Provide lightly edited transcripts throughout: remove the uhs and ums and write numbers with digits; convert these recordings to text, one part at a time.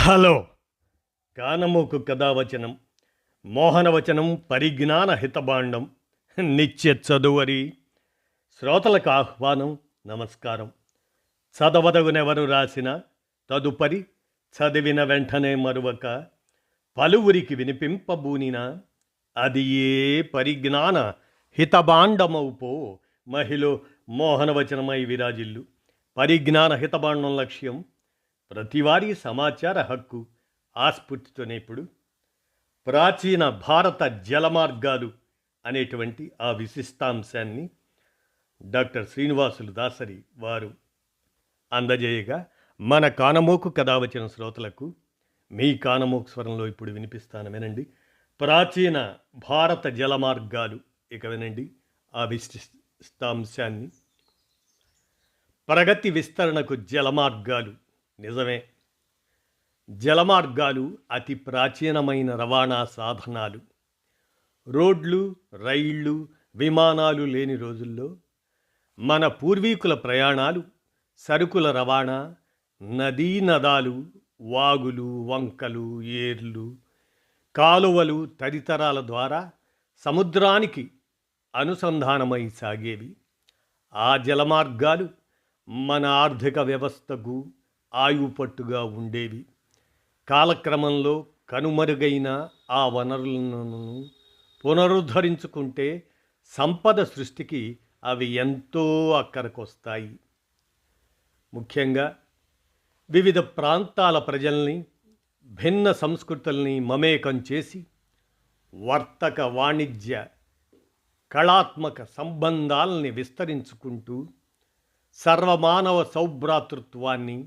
Hello. కానమోకు కథావచనం మోహనవచనం పరిజ్ఞాన హితబాండం నిత్య చదువరి శ్రోతలకు ఆహ్వానం. నమస్కారం. చదవదగునెవరు రాసిన తదుపరి చదివిన వెంటనే మరువక పలువురికి వినిపింపబూనిన అది ఏ పరిజ్ఞాన హితబాండమౌపో మహిళ మోహనవచనమై విరాజిల్లు. పరిజ్ఞాన హితబాండం లక్ష్యం ప్రతివారీ సమాచార హక్కు. ఆస్ఫూర్తితోనే ఇప్పుడు ప్రాచీన భారత జలమార్గాలు అనేటువంటి ఆ విశిష్టాంశాన్ని డాక్టర్ శ్రీనివాసులు దాసరి వారు అందజేయగా మన కానమోకు కథావచన శ్రోతలకు మీ కానమోకు స్వరంలో ఇప్పుడు వినిపిస్తాను, వినండి. ప్రాచీన భారత జలమార్గాలు. ఇక వినండి ఆ విశిష్టాంశాన్ని. ప్రగతి విస్తరణకు జలమార్గాలు. నిజమే, జలమార్గాలు అతి ప్రాచీనమైన రవాణా సాధనాలు. రోడ్లు, రైళ్ళు, విమానాలు లేని రోజుల్లో మన పూర్వీకుల ప్రయాణాలు సరుకుల రవాణా నదీ నదాలు, వాగులు, వంకలు, ఏర్లు, కాలువలు తదితరాల ద్వారా సముద్రానికి అనుసంధానమై సాగేవి. ఆ జలమార్గాలు మన ఆర్థిక వ్యవస్థకు ఆయుపట్టుగా ఉండేవి. కాలక్రమంలో కనుమరుగైన ఆ వనరులను పునరుద్ధరించుకుంటే సంపద సృష్టికి అవి ఎంతో అక్కరకొస్తాయి. ముఖ్యంగా వివిధ ప్రాంతాల ప్రజల్ని, భిన్న సంస్కృతుల్ని మమేకం చేసి వర్తక, వాణిజ్య, కళాత్మక సంబంధాలని విస్తరించుకుంటూ సర్వమానవ సౌభ్రాతృత్వాన్ని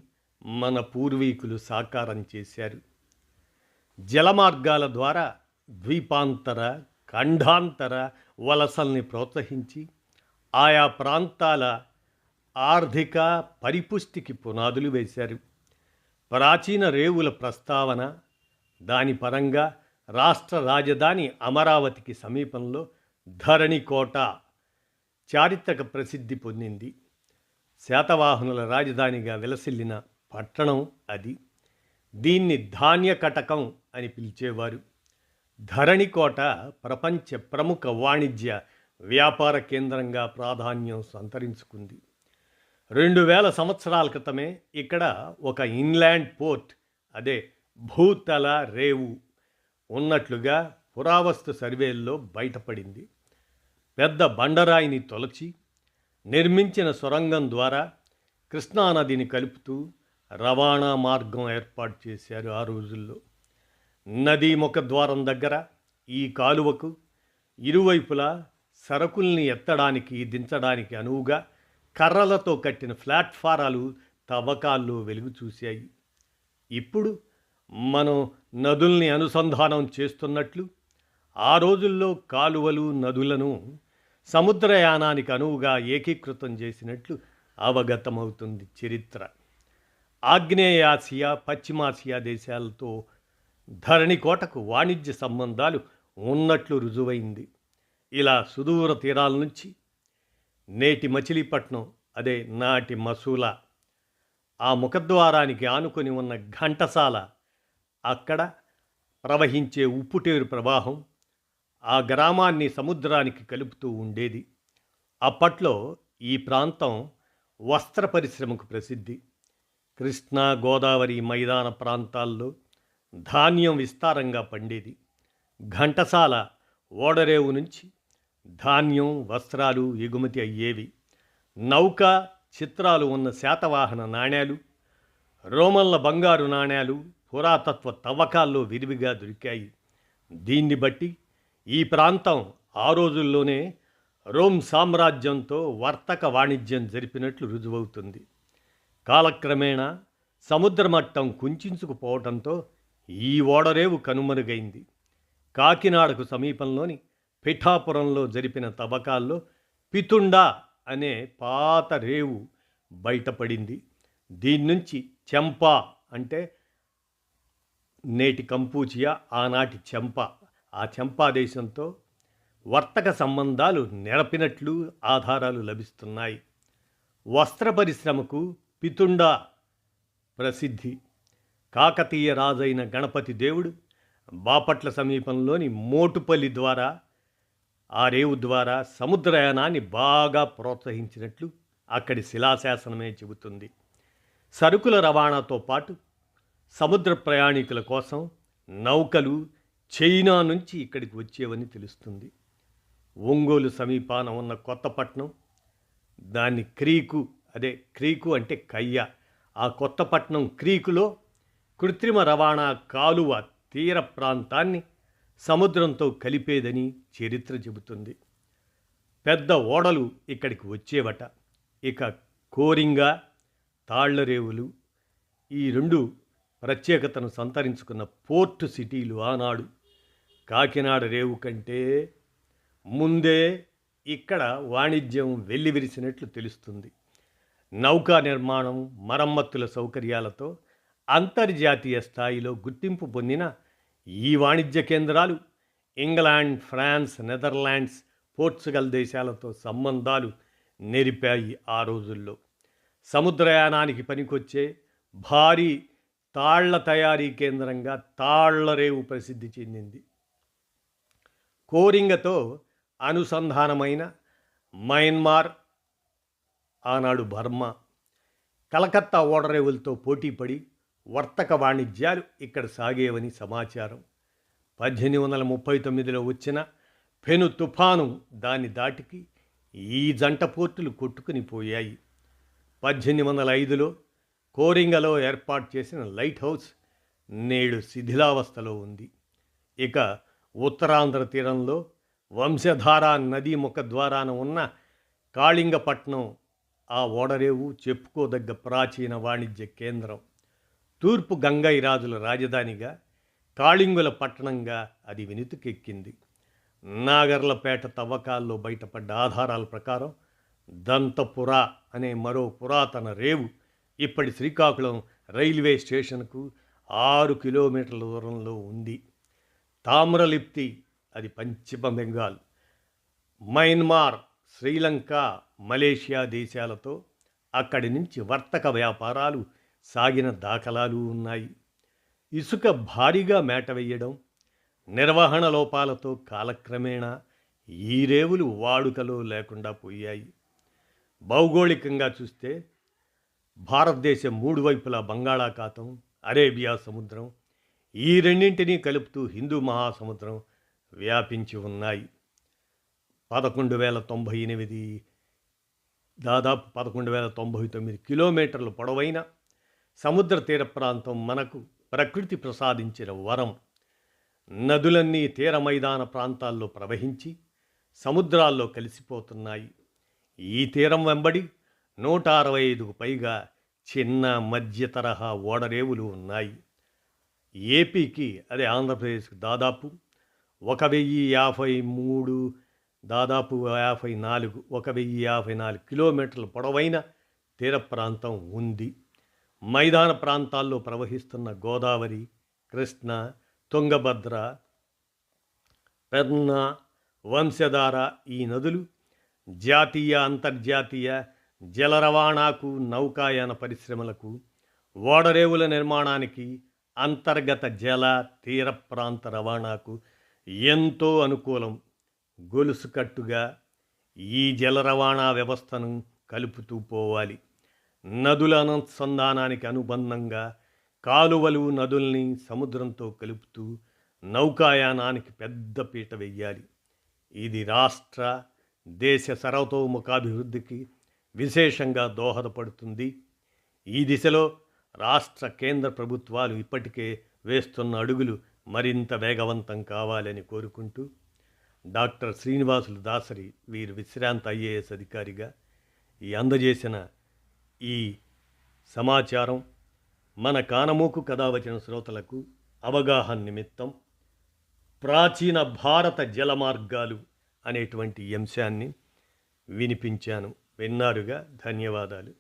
మన పూర్వీకులు సాకారం చేశారు. జలమార్గాల ద్వారా ద్వీపాంతర, ఖండాంతర వలసల్ని ప్రోత్సహించి ఆయా ప్రాంతాల ఆర్థిక పరిపుష్టికి పునాదులు వేశారు. ప్రాచీన రేవుల ప్రస్తావన, దాని పరంగా రాష్ట్ర రాజధాని అమరావతికి సమీపంలో ధరణికోట చారిత్రక ప్రసిద్ధి పొందింది. శాతవాహనుల రాజధానిగా విలసిల్లిన పట్టణం అది. దీన్ని ధాన్య కటకం అని పిలిచేవారు. ధరణికోట ప్రపంచ ప్రముఖ వాణిజ్య వ్యాపార కేంద్రంగా ప్రాధాన్యం సంతరించుకుంది. 2000 సంవత్సరాల క్రితమే ఇక్కడ ఒక ఇన్లాండ్ పోర్ట్, అదే భూతల రేవు ఉన్నట్లుగా పురావస్తు సర్వేల్లో బయటపడింది. పెద్ద బండరాయిని తొలచి నిర్మించిన సొరంగం ద్వారా కృష్ణానదిని కలుపుతూ రవాణా మార్గం ఏర్పాటు చేశారు. ఆ రోజుల్లో నదీ ముఖద్వారం దగ్గర ఈ కాలువకు ఇరువైపులా సరకుల్ని ఎత్తడానికి, దించడానికి అనువుగా కర్రలతో కట్టిన ప్లాట్ఫారాలు తవ్వకాల్లో వెలుగు చూశాయి. ఇప్పుడు మనం నదుల్ని అనుసంధానం చేస్తున్నట్లు ఆ రోజుల్లో కాలువలు, నదులను సముద్రయానానికి అనువుగా ఏకీకృతం చేసినట్లు అవగతమవుతుంది చరిత్ర. ఆగ్నేయాసియా, పశ్చిమాసియా దేశాలతో ధరణికోటకు వాణిజ్య సంబంధాలు ఉన్నట్లు రుజువైంది. ఇలా సుదూర తీరాల నుంచి నేటి మచిలీపట్నం, అదే నాటి మసూలా, ఆ ముఖద్వారానికి ఆనుకొని ఉన్న ఘంటసాల, అక్కడ ప్రవహించే ఉప్పుటేరు ప్రవాహం ఆ గ్రామాన్ని సముద్రానికి కలుపుతూ ఉండేది. అప్పట్లో ఈ ప్రాంతం వస్త్ర పరిశ్రమకు ప్రసిద్ధి. కృష్ణా, గోదావరి మైదాన ప్రాంతాల్లో ధాన్యం విస్తారంగా పండేది. ఘంటసాల ఓడరేవు నుంచి ధాన్యం, వస్త్రాలు ఎగుమతి అయ్యేవి. నౌక చిత్రాలు ఉన్న శాతవాహన నాణేలు, రోమన్ల బంగారు నాణేలు పురాతత్వ తవ్వకాల్లో విరివిగా దొరికాయి. దీన్ని బట్టి ఈ ప్రాంతం ఆ రోజుల్లోనే రోమ్ సామ్రాజ్యంతో వర్తక వాణిజ్యం జరిపినట్లు రుజువవుతుంది. కాలక్రమేణా సముద్ర మట్టం కుంచుకుపోవడంతో ఈ ఓడరేవు కనుమరుగైంది. కాకినాడకు సమీపంలోని పిఠాపురంలో జరిపిన తవ్వకాల్లో పితుండా అనే పాత రేవు బయటపడింది. దీని నుంచి చెంపా, అంటే నేటి కంపూచియా, ఆనాటి చెంప, ఆ చెంపా దేశంతో వర్తక సంబంధాలు నెరపినట్లు ఆధారాలు లభిస్తున్నాయి. వస్త్ర పరిశ్రమకు పితుండా ప్రసిద్ధి. కాకతీయ రాజైన గణపతి దేవుడు బాపట్ల సమీపంలోని మోటుపల్లి ద్వారా ఆ రేవు ద్వారా సముద్రయానాన్ని బాగా ప్రోత్సహించినట్లు అక్కడి శిలాశాసనమే చెబుతుంది. సరుకుల రవాణాతో పాటు సముద్ర ప్రయాణికుల కోసం నౌకలు చైనా నుంచి ఇక్కడికి వచ్చేవని తెలుస్తుంది. ఒంగోలు సమీపాన ఉన్న కొత్తపట్నం, దాన్ని క్రీకు అంటే కయ్య, ఆ కొత్తపట్నం క్రీకులో కృత్రిమ రవాణా కాలువ తీర ప్రాంతాన్ని సముద్రంతో కలిపేదని చరిత్ర చెబుతుంది. పెద్ద ఓడలు ఇక్కడికి వచ్చేవట. ఇక కోరింగ, తాళ్లరేవులు ఈ రెండు ప్రత్యేకతను సంతరించుకున్న పోర్టు సిటీలు ఆనాడు కాకినాడ రేవు కంటే ముందే ఇక్కడ వాణిజ్యం వెల్లివిరిసినట్లు తెలుస్తుంది. నౌకా నిర్మాణం, మరమ్మతుల సౌకర్యాలతో అంతర్జాతీయ స్థాయిలో గుర్తింపు పొందిన ఈ వాణిజ్య కేంద్రాలు ఇంగ్లాండ్, ఫ్రాన్స్, నెదర్లాండ్స్, పోర్చుగల్ దేశాలతో సంబంధాలు నెరిపాయి. ఆ రోజుల్లో సముద్రయానానికి పనికొచ్చే భారీ తాళ్ల తయారీ కేంద్రంగా తాళ్లరేవు ప్రసిద్ధి చెందింది. కోరింగతో అనుసంధానమైన మయన్మార్, ఆనాడు బర్మా, కలకత్తా ఓడరేవులతో పోటీపడి వర్తక వాణిజ్యాలు ఇక్కడ సాగేవని సమాచారం. 1839లో వచ్చిన పెను తుఫాను దాని దాటికి ఈ జంట పోర్టులు కొట్టుకుని పోయాయి. 1805లో కోరింగలో ఏర్పాటు చేసిన లైట్ హౌస్ నేడు శిథిలావస్థలో ఉంది. ఇక ఉత్తరాంధ్ర తీరంలో వంశధార నదీ ముఖద్వారాన ఉన్న కాళింగపట్నం, ఆ ఓడరేవు చెప్పుకోదగ్గ ప్రాచీన వాణిజ్య కేంద్రం. తూర్పు గంగైరాజుల రాజధానిగా, కాళింగుల పట్టణంగా అది వెనుతికెక్కింది. నాగర్లపేట తవ్వకాల్లో బయటపడ్డ ఆధారాల ప్రకారం దంతపుర అనే మరో పురాతన రేవు ఇప్పటి శ్రీకాకుళం రైల్వే స్టేషన్కు 6 కిలోమీటర్ల దూరంలో ఉంది. తామ్రలిప్తి అది పశ్చిమ బెంగాల్, మయన్మార్, శ్రీలంక, మలేషియా దేశాలతో అక్కడి నుంచి వర్తక వ్యాపారాలు సాగిన దాఖలాలు ఉన్నాయి. ఇసుక భారీగా మేటవేయడం, నిర్వహణ లోపాలతో కాలక్రమేణా ఈ రేవులు వాడుకలో లేకుండా పోయాయి. భౌగోళికంగా చూస్తే భారతదేశం 3 వైపులా బంగాళాఖాతం, అరేబియా సముద్రం, ఈ రెండింటినీ కలుపుతూ హిందూ మహాసముద్రం వ్యాపించి ఉన్నాయి. 11,098 దాదాపు 11,099 కిలోమీటర్ల పొడవైన సముద్ర తీర ప్రాంతం మనకు ప్రకృతి ప్రసాదించిన వరం. నదులన్నీ తీర మైదాన ప్రాంతాల్లో ప్రవహించి సముద్రాల్లో కలిసిపోతున్నాయి. ఈ తీరం వెంబడి 165కు పైగా చిన్న మధ్య తరహా ఓడరేవులు ఉన్నాయి. ఏపీకి, అదే ఆంధ్రప్రదేశ్కి దాదాపు 1053 దాదాపు 1054 కిలోమీటర్ల పొడవైన తీర ప్రాంతం ఉంది. మైదాన ప్రాంతాల్లో ప్రవహిస్తున్న గోదావరి, కృష్ణ, తుంగభద్ర, పెన్నా, వంశధార ఈ నదులు జాతీయ, అంతర్జాతీయ జల రవాణాకు, నౌకాయాన పరిశ్రమలకు, ఓడరేవుల నిర్మాణానికి, అంతర్గత జల తీర ప్రాంత రవాణాకు ఎంతో అనుకూలం. గొలుసుకట్టుగా ఈ జల రవాణా వ్యవస్థను కలుపుతూ పోవాలి. నదుల అనుసంధానానికి అనుబంధంగా కాలువలు నదుల్ని సముద్రంతో కలుపుతూ నౌకాయానానికి పెద్ద పీట వెయ్యాలి. ఇది రాష్ట్ర, దేశ సర్వతోముఖాభివృద్ధికి విశేషంగా దోహదపడుతుంది. ఈ దిశలో రాష్ట్ర, కేంద్ర ప్రభుత్వాలు ఇప్పటికే వేస్తున్న అడుగులు మరింత వేగవంతం కావాలని కోరుకుంటూ, డాక్టర్ శ్రీనివాసులు దాసరి వీరు విశ్రాంత IAS అధికారిగా ఈ అందజేసిన ఈ సమాచారం మన కానమోకు కథావచన శ్రోతలకు అవగాహన నిమిత్తం ప్రాచీన భారత జలమార్గాలు అనేటువంటి అంశాన్ని వినిపించాను. విన్నారుగా, ధన్యవాదాలు.